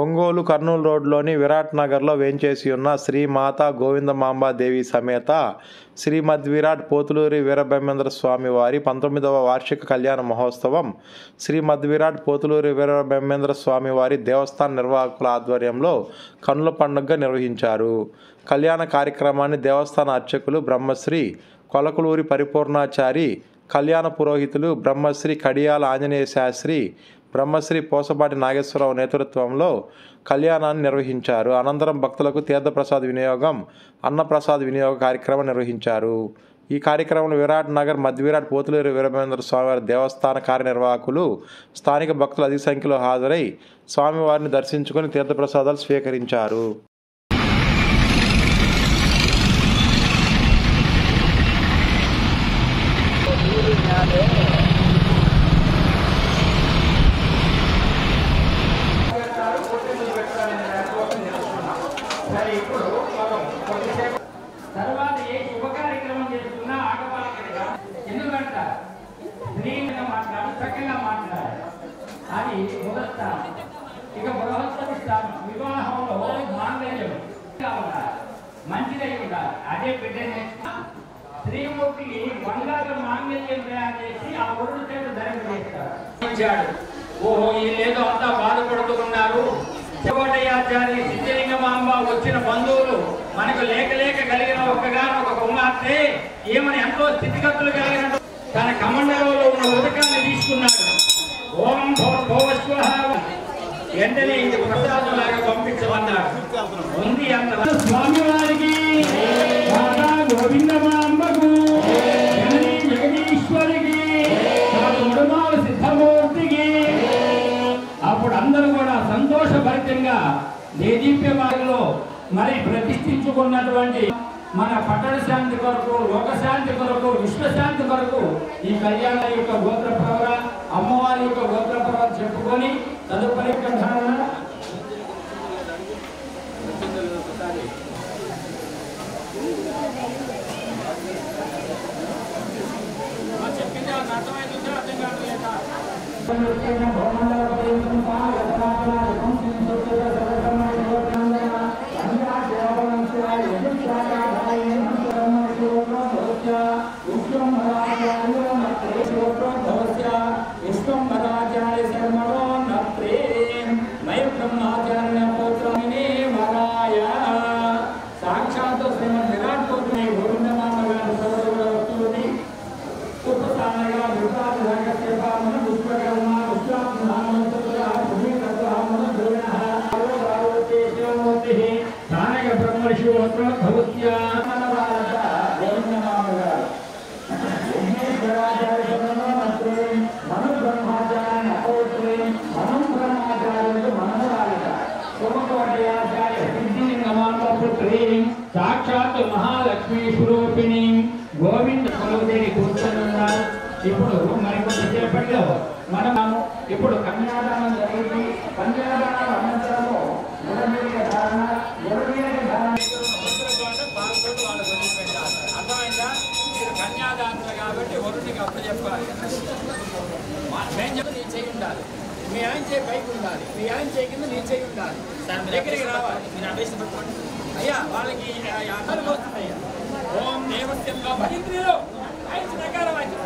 ఒంగోలు కర్నూలు రోడ్లోని విరాట్ నగర్లో వేంచేసి ఉన్న శ్రీ మాతా గోవిందమాంబాదేవి సమేత శ్రీమద్విరాట్ పోతులూరి వీరబ్రహ్మేంద్ర స్వామి వారి 19వ వార్షిక కళ్యాణ మహోత్సవం శ్రీమద్విరాట్ పోతులూరి వీరబ్రహ్మేంద్ర స్వామి వారి దేవస్థాన నిర్వాహకుల ఆధ్వర్యంలో కన్నుల పండుగగా నిర్వహించారు. కళ్యాణ కార్యక్రమాన్ని దేవస్థాన అర్చకులు బ్రహ్మశ్రీ కొలకలూరి పరిపూర్ణాచారి, కళ్యాణ పురోహితులు బ్రహ్మశ్రీ కడియాల ఆంజనేయ శాస్త్రి, బ్రహ్మశ్రీ పోసపాటి నాగేశ్వరరావు నేతృత్వంలో కళ్యాణాన్ని నిర్వహించారు. అనంతరం భక్తులకు తీర్థప్రసాద వినియోగం, అన్నప్రసాద వినియోగ కార్యక్రమం నిర్వహించారు. ఈ కార్యక్రమంలో విరాట్ నగర్ మధ్యవిరాట్ పోతులూరి వీరబ్రహ్మేంద్ర స్వామివారి దేవస్థాన కార్యనిర్వాహకులు, స్థానిక భక్తులు అధిక సంఖ్యలో హాజరై స్వామివారిని దర్శించుకుని తీర్థప్రసాదాలు స్వీకరించారు. తర్వాత ఏ శుభ కార్యక్రమం చేసుకున్నా ఆటపాలకగా ఎందుకంట స్త్రీగా మాట్లాడాలి, చక్కగా మాట్లాడాలి. అది మొదటి స్థానం. ఇక బృహత్తమ స్థానం వివాహంలో మాంగళ్యం కావాలి, మంచిగా ఉండాలి. అదే బిడ్డనే శ్రీమూర్తికి బంగారు మాంగళ్యం తయారు చేసి ఆ వరుడు చేత ధరింపజేస్తారు. ఓహో వీళ్ళేదో అంతా బాధపడుతూ ఉన్నారు. శివటయాచారి సిద్ధలింగమాంబ వచ్చిన బంధువులు మనకు లేక లేక కలిగిన ఒక్కగానొక కుమార్తె ఏమని ఎంతో స్థితిగతులు కలిగిన తన కమండలంలో ఉన్న ఉదకాన్ని తీసుకున్నాడు. ఓం భోవస్వ వెంటనే ఇది ప్రసాదంలాగా పంపించమన్నాడు. ఉంది అంత స్వామివారికి గోవిందమాంబకు జగదీశ్వరికి కుటుంబాల సిద్ధమూర్తికి అప్పుడు అందరూ కూడా సంతోషభరితంగా దేదీప్యమార్గంలో మరి ప్రతిష్ఠించుకున్నటువంటి మన పట్టణ శాంతి కొరకు, లోకశాంతి కొరకు, విశ్వశాంతి కొరకు ఈ కళ్యాణ యొక్క గోత్ర ప్రవర, అమ్మవారి యొక్క గోత్ర ప్రవర చెప్పుకొని తదుపరి ధారణ చెప్పింది అర్థమైందా అర్థం కావట్లేదా? సాక్షాత్ శ్రీమద్ విరాట్ కోటి గోవిందమాంబ గారి సోదరుల వస్తువుని ఉపస్థానంగా విశ్వాస విశ్వకర్మ స్థానిక బ్రహ్మశివోత్ర సాక్షాత్ మహాలక్ష్మీ స్వరూపిణి గోవింద కొలువుదేవి కూర్చొనున్నారు. ఇప్పుడు మరి కొంతసేపట్లో మనము ఇప్పుడు కన్యాదానం జరిగింది. కన్యాదానం అనంతరము ధారణ అర్థమైందా? మీరు కన్యాదానం కాబట్టి వరుడికి అప్పచెప్పాలి. మేము చెప్పి నీ చేయి ఉండాలి, మీ ఆయన చేయి పైకి ఉండాలి, మీ ఆయన చేయి కింద నీ చేయి ఉండాలి. దగ్గరికి రావాలి. మీరు అభ్యర్థి పెట్టుకోండి అయ్యా, వాళ్ళకి అందరికి వస్తున్నాయ్యా. ఓం దేవత్యంగా భయంత్రిలో ఆయన ప్రకారం అయితే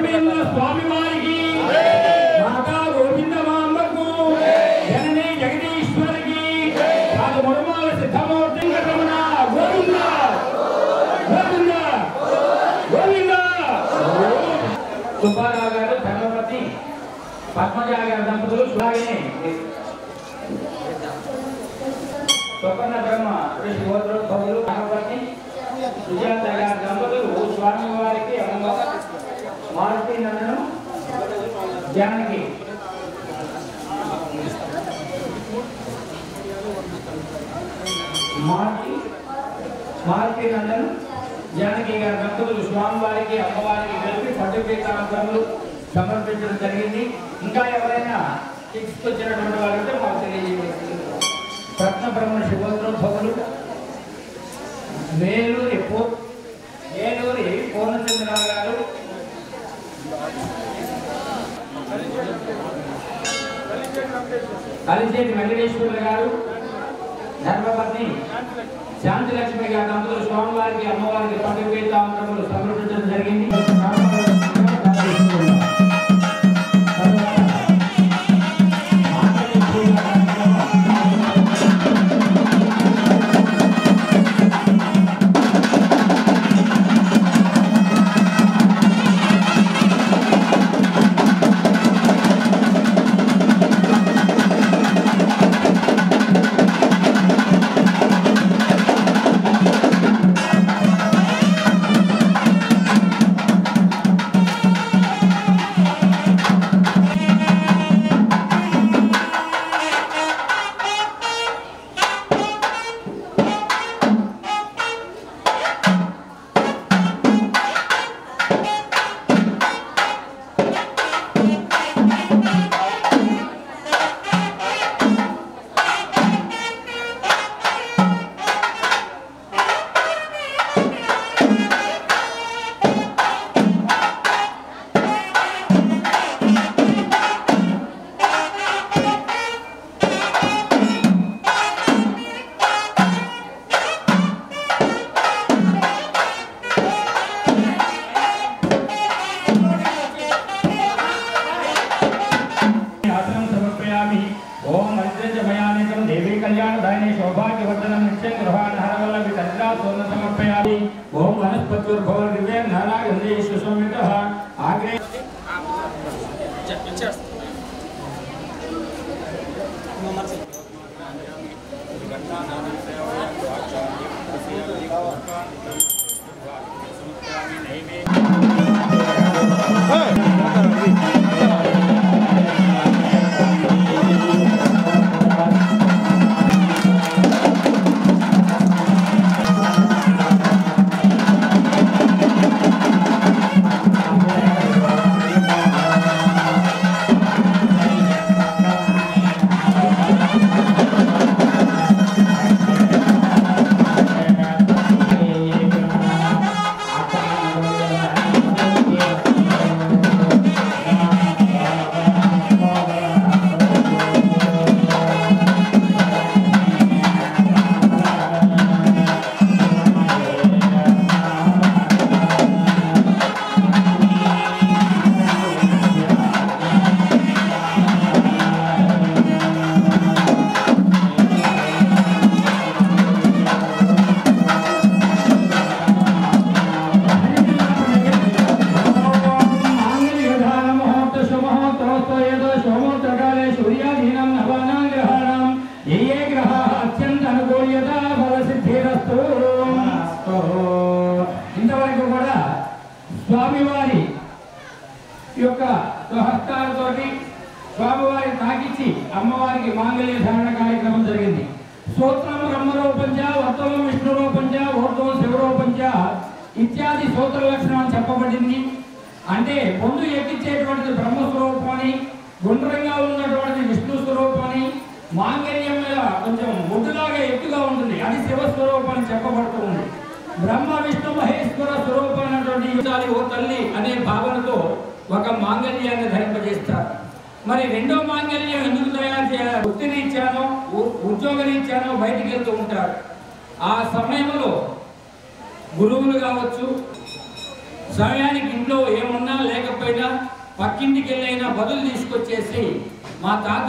గోవింద స్వామి వారికి మాతా గోవిందమాంబకు జననీ జగదీశ్వరికి కాదు ముడుమాల సిద్ధమూర్తి రమణ గోవింద గోవింద గోవింద. సుబ్బారావు గారు ధర్మపతి పద్మజ గారి దంపతులు సులాగిని స్వపన్న బ్రహ్మ శ్రీ గోత్రోద్భవులు ధర్మపతి సుజాత గారి దంపతులు స్వామి వారికి మారుతి నందనం జానకి మారుతి నందనం జానకి గారి దంపతులు స్వామి వారికి అమ్మవారికి కలిపి పట్టుపీతాంతములు సమర్పించడం జరిగింది. ఇంకా ఎవరైనా తీసుకొచ్చినటువంటి వాళ్ళంటే మాకు తెలియజేయండి. రత్న బ్రహ్మ శివోద్రోద్భవులు వేలూరి పూర్ణచంద్రరావు గారు కలిసేటి వెంకటేశ్వరులు గారు ధర్మపత్ని శాంతిలక్ష్మి గారి దంపతులు స్వామివారికి అమ్మవారికి పట్టుపీతాంతములు సమర్పించడం జరిగింది. ओम वनस्पतिर्भव दिव्य नारायण सुसंवितः आग्रे స్వామివారి యొక్క హస్తాలతోటి స్వామివారి తాకిచ్చి అమ్మవారికి మాంగళ్య ధారణ కార్యక్రమం జరిగింది. సూత్రం బ్రహ్మరూపంచ వర్తమం విష్ణురూపంచ ఊర్ధ్వం శివరూపంచ ఇత్యాది సూత్ర లక్షణం చెప్పబడింది. అంటే పొందు ఎక్కించేటువంటిది బ్రహ్మస్వరూపాన్ని, గుండ్రంగా ఉన్నటువంటిది విష్ణు స్వరూపాన్ని, మాంగళ్యం మీద కొంచెం ఒడ్డులాగా ఎత్తుగా ఉంటుంది, అది శివస్వరూపాన్ని చెప్పబడుతూ ఉంది. బ్రహ్మ విష్ణు మహేశ్వర స్వరూపమైనటువంటి ఓ తల్లి అనే భావనతో ఒక మాంగళ్యాన్ని ధరింపజేస్తారు. మరి రెండో మాంగళ్యం ఎందుకు తయారు చేయాలి? వృత్తిరీత్యానో ఉద్యోగరీత్యానో బయటికి వెళ్తూ ఉంటారు. ఆ సమయంలో గురువులు కావచ్చు, సమయానికి ఇంట్లో ఏమున్నా లేకపోయినా రాకపోయినా పక్కింటికి వెళ్ళైనా బదులు తీసుకొచ్చేసి మా తాత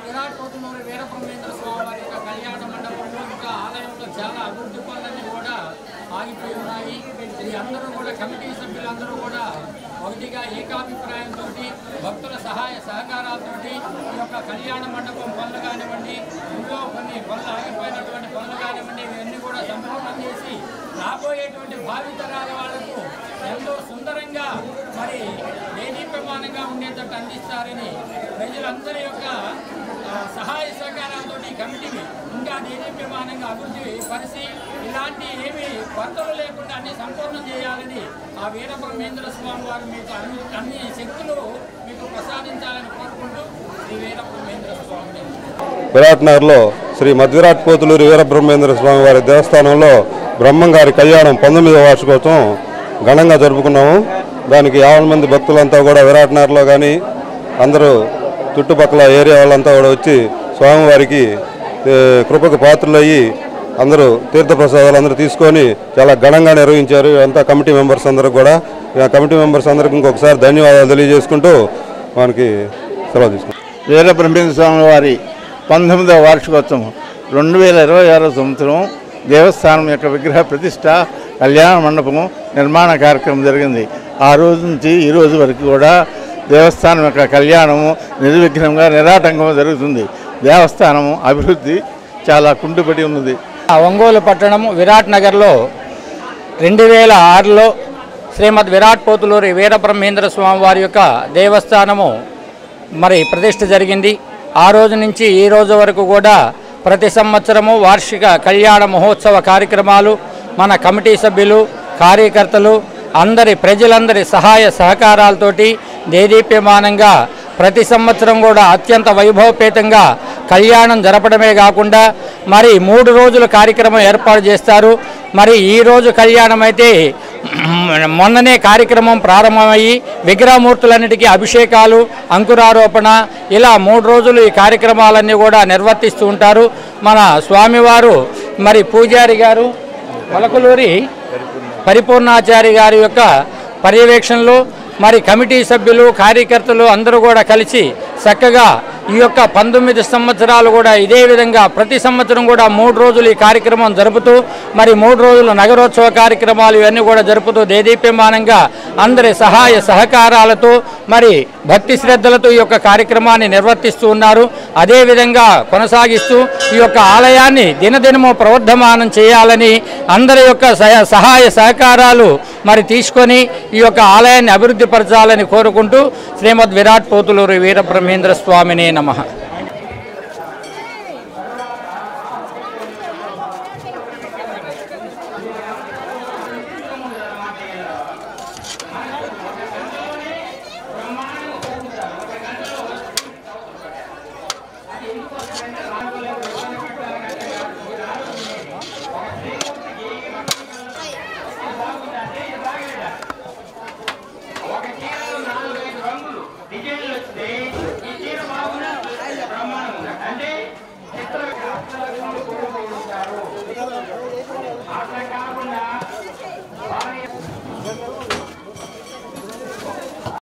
విరాట్ పోతులూరి వీరబ్రహ్మేంద్ర స్వామి వారి యొక్క కళ్యాణ మండపంలో ఇంకా ఆలయంలో చాలా అభివృద్ధి పనులన్నీ కూడా ఆగిపోయి ఉన్నాయి. ఇది అందరూ కూడా కమిటీ సభ్యులందరూ కూడా ఒకటిగా ఏకాభిప్రాయంతో భక్తుల సహాయ సహకారాలతో ఈ యొక్క కళ్యాణ మండపం పనులు కానివ్వండి, ఇంట్లో కొన్ని పనులు ఆగిపోయినటువంటి పనులు కానివ్వండి, ఇవన్నీ కూడా సంపూర్ణం చేసి రాబోయేటువంటి భావితరాల వాళ్లకు ఎంతో సుందరంగా మరి దేదీప్యమానంగా ఉండేటట్టు అందిస్తారని ప్రజలందరి యొక్క సహాయ సహకారాలతో ఈ కమిటీని ఇంకా దేదీప్యమానంగా అభివృద్ధి పరిచి ఇలాంటి ఏమి కొరతలు లేకుండా అన్ని సంపూర్ణం చేయాలని ఆ వీరబ్రహ్మేంద్ర స్వామి వారు మీకు అన్ని శక్తులు మీకు ప్రసాదించాలని కోరుకుంటూ శ్రీ వీరబ్రహ్మేంద్ర స్వామిని విరాట్ నగర్లో శ్రీ మధ్విరాట్ పోతులూరి వీరబ్రహ్మేంద్ర స్వామి వారి దేవస్థానంలో బ్రహ్మంగారి కళ్యాణం 19వ వార్షికోత్సవం ఘనంగా జరుపుకున్నాము. దానికి 50 మంది భక్తులంతా కూడా విరాట్ నగర్లో కానీ అందరూ చుట్టుపక్కల ఏరియా వాళ్ళంతా కూడా వచ్చి స్వామివారికి కృపకు పాత్రులయ్యి అందరూ తీర్థప్రసాదాలు అందరూ తీసుకొని చాలా ఘనంగా నిర్వహించారు. అంతా కమిటీ మెంబర్స్ అందరూ కూడా కమిటీ మెంబర్స్ అందరికీ ఇంకొకసారి ధన్యవాదాలు తెలియజేసుకుంటూ మనకి సెలవు తీసుకుంటాం. వీరబ్రహ్మేంద్ర స్వామి వారి 19వ వార్షికోత్సవం 2026 సంవత్సరం దేవస్థానం యొక్క విగ్రహ ప్రతిష్ట కళ్యాణ మండపము నిర్మాణ కార్యక్రమం జరిగింది. ఆ రోజు నుంచి ఈ రోజు వరకు కూడా దేవస్థానం యొక్క కళ్యాణము నిర్విఘ్నంగా నిరాటంకంగా జరుగుతుంది. దేవస్థానము అభివృద్ధి చాలా కుంటుపడి ఉన్నది. ఒంగోలు పట్టణం విరాట్ నగర్లో 2006లో శ్రీమద్ విరాట్ పోతులూరి వీరబ్రహ్మేంద్ర స్వామి వారి యొక్క దేవస్థానము మరి ప్రతిష్ఠ జరిగింది. ఆ రోజు నుంచి ఈ రోజు వరకు కూడా ప్రతి సంవత్సరము వార్షిక కళ్యాణ మహోత్సవ కార్యక్రమాలు మన కమిటీ సభ్యులు కార్యకర్తలు అందరి ప్రజలందరి సహాయ సహకారాలతోటి దేదీప్యమానంగా ప్రతి సంవత్సరం కూడా అత్యంత వైభవపేతంగా కళ్యాణం జరపడమే కాకుండా మరి 3 రోజుల కార్యక్రమం ఏర్పాటు చేస్తారు. మరి ఈరోజు కళ్యాణం అయితే మొన్ననే కార్యక్రమం ప్రారంభమయ్యి విగ్రహమూర్తులన్నిటికీ అభిషేకాలు అంకురారోపణ ఇలా 3 రోజులు ఈ కార్యక్రమాలన్నీ కూడా నిర్వర్తిస్తూ ఉంటారు. మన స్వామివారు మరి పూజారి గారు మొలకలూరి పరిపూర్ణాచారి గారి యొక్క పర్యవేక్షణలో మరి కమిటీ సభ్యులు కార్యకర్తలు అందరూ కూడా కలిసి చక్కగా ఈ యొక్క 19 సంవత్సరాలు కూడా ఇదే విధంగా ప్రతి సంవత్సరం కూడా 3 రోజులు ఈ కార్యక్రమం జరుపుతూ మరి 3 రోజులు నగరోత్సవ కార్యక్రమాలు ఇవన్నీ కూడా జరుపుతూ దేదీప్యమానంగా అందరి సహాయ సహకారాలతో మరి భక్తి శ్రద్ధలతో ఈ యొక్క కార్యక్రమాన్ని నిర్వర్తిస్తూ ఉన్నారు. అదేవిధంగా కొనసాగిస్తూ ఈ యొక్క ఆలయాన్ని దినదినము ప్రవర్ధమానం చేయాలని అందరి యొక్క సహాయ సహకారాలు మరి తీసుకొని ఈ యొక్క ఆలయాన్ని అభివృద్ధి పరచాలని కోరుకుంటూ శ్రీమద్ విరాట్ పోతులూరి వీరబ్రహ్మేంద్ర స్వామినే నమః.